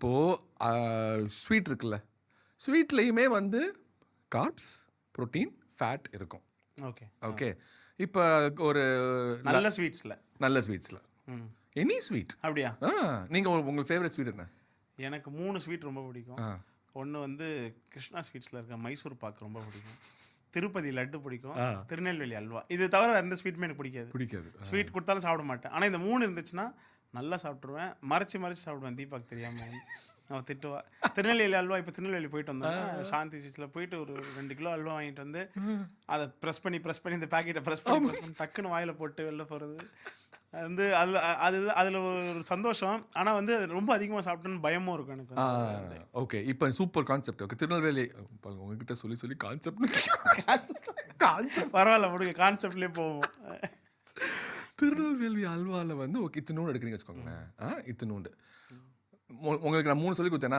இப்போது ஸ்வீட் இருக்குல்ல, ஸ்வீட்லேயுமே வந்து கார்ப்ஸ், ப்ரோட்டீன், ஃபேட் இருக்கும். ஓகே ஓகே, இப்போ ஒரு நல்ல ஸ்வீட்ஸில் நல்ல ஸ்வீட்ஸில் எனி ஸ்வீட். அப்படியா? நீங்கள் உங்கள் ஃபேவரட் ஸ்வீட் என்ன? எனக்கு 3 ஸ்வீட் ரொம்ப பிடிக்கும். ஒன்று வந்து கிருஷ்ணா ஸ்வீட்ஸில் இருக்க மைசூர் பாக்கு ரொம்ப பிடிக்கும், திருப்பதி லட்டு பிடிக்கும், திருநெல்வேலி அல்வா. இது தவிர எந்த ஸ்வீட்டுமே எனக்கு பிடிக்காது. ஸ்வீட் கொடுத்தாலும் சாப்பிட மாட்டேன். ஆனால் இந்த 3 இருந்துச்சுன்னா நல்லா சாப்பிட்ருவேன். மறைச்சி சாப்பிடுவேன். தீபாக்கு தெரியாமல் அவன் திட்டுவா. திருநெல்வேலி அல்வா, இப்போ திருநெல்வேலி போயிட்டு வந்தேன், சாந்தி ஸ்வீட்ஸில் போயிட்டு ஒரு 2 கிலோ அல்வா வாங்கிட்டு வந்து அதை ப்ரெஸ் பண்ணி இந்த பேக்கெட்டை ப்ரெஸ் பண்ணி டக்குன்னு வாயில் போட்டு வெளில போகிறது வந்து அதில் ஒரு சந்தோஷம். ஆனால் வந்து ரொம்ப அதிகமாக சாப்பிட்டோன்னு பயமும் இருக்கும் எனக்கு. ஓகே, இப்போ சூப்பர் கான்செப்ட். ஓகே, திருநெல்வேலி உங்ககிட்ட சொல்லி கான்செப்ட் பரவாயில்ல முடியும், கான்செப்ட்லேயே போவோம். திருநெல்வேலி அல்வாவில் வந்து ஓகே இத்தினூண்டு எடுக்கிறீங்க வச்சுக்கோங்களேன். இத்தினூண்டு உங்களுக்கு நான் 3 சொல்லி கொடுத்தேன்.